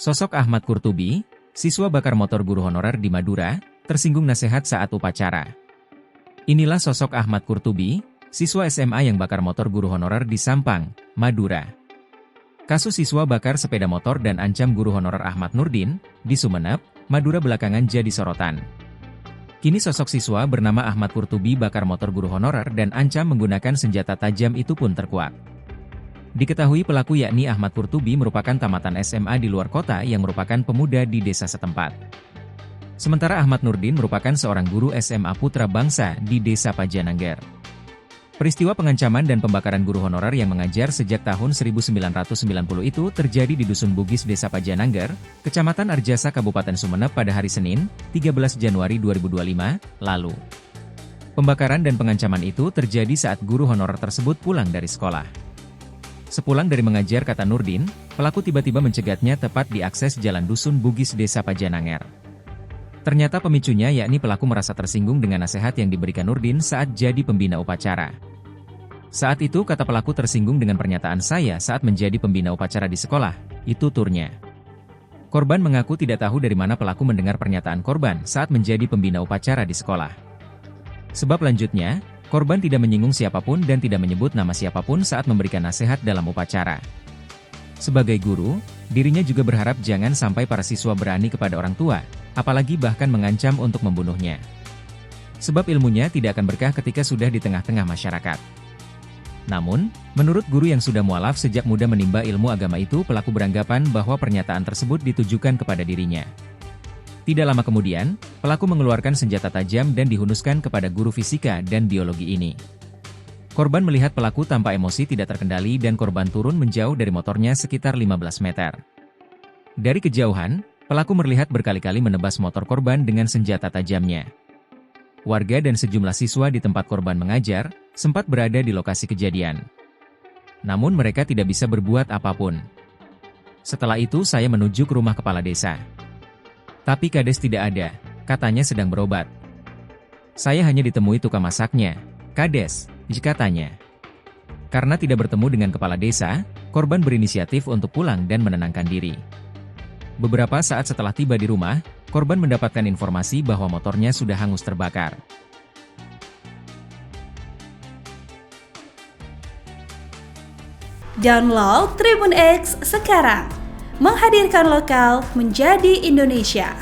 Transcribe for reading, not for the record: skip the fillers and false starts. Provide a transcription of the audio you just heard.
Sosok Ahmad Qurtubi, siswa bakar motor guru honorer di Madura, tersinggung nasihat saat upacara. Inilah sosok Ahmad Qurtubi, siswa SMA yang bakar motor guru honorer di Sampang, Madura. Kasus siswa bakar sepeda motor dan ancam guru honorer Ahmad Nurdin, di Sumeneb, Madura belakangan jadi sorotan. Kini sosok siswa bernama Ahmad Qurtubi bakar motor guru honorer dan ancam menggunakan senjata tajam itu pun terkuak. Diketahui pelaku yakni Ahmad Qurtubi merupakan tamatan SMA di luar kota yang merupakan pemuda di desa setempat. Sementara Ahmad Nurdin merupakan seorang guru SMA Putra Bangsa di desa Pajanangger. Peristiwa pengancaman dan pembakaran guru honorer yang mengajar sejak tahun 1990 itu terjadi di Dusun Bugis Desa Pajanangger, Kecamatan Arjasa Kabupaten Sumeneb pada hari Senin, 13 Januari 2025, lalu. Pembakaran dan pengancaman itu terjadi saat guru honorer tersebut pulang dari sekolah. Sepulang dari mengajar, kata Nurdin, pelaku tiba-tiba mencegatnya tepat di akses Jalan Dusun Bugis Desa Pajanangger. Ternyata pemicunya yakni pelaku merasa tersinggung dengan nasihat yang diberikan Nurdin saat jadi pembina upacara. Saat itu kata pelaku tersinggung dengan pernyataan saya saat menjadi pembina upacara di sekolah, itu turnya. Korban mengaku tidak tahu dari mana pelaku mendengar pernyataan korban saat menjadi pembina upacara di sekolah. Sebab lanjutnya, korban tidak menyinggung siapapun dan tidak menyebut nama siapapun saat memberikan nasihat dalam upacara. Sebagai guru, dirinya juga berharap jangan sampai para siswa berani kepada orang tua, apalagi bahkan mengancam untuk membunuhnya. Sebab ilmunya tidak akan berkah ketika sudah di tengah-tengah masyarakat. Namun, menurut guru yang sudah mualaf sejak muda menimba ilmu agama itu, pelaku beranggapan bahwa pernyataan tersebut ditujukan kepada dirinya. Tidak lama kemudian, pelaku mengeluarkan senjata tajam dan dihunuskan kepada guru fisika dan biologi ini. Korban melihat pelaku tanpa emosi tidak terkendali dan korban turun menjauh dari motornya sekitar 15 meter. Dari kejauhan, pelaku terlihat berkali-kali menebas motor korban dengan senjata tajamnya. Warga dan sejumlah siswa di tempat korban mengajar, sempat berada di lokasi kejadian. Namun mereka tidak bisa berbuat apapun. Setelah itu saya menuju ke rumah kepala desa. Tapi kades tidak ada, katanya sedang berobat. Saya hanya ditemui tukang masaknya, kades, katanya. Karena tidak bertemu dengan kepala desa, korban berinisiatif untuk pulang dan menenangkan diri. Beberapa saat setelah tiba di rumah, korban mendapatkan informasi bahwa motornya sudah hangus terbakar. Download Tribun X sekarang, menghadirkan lokal menjadi Indonesia.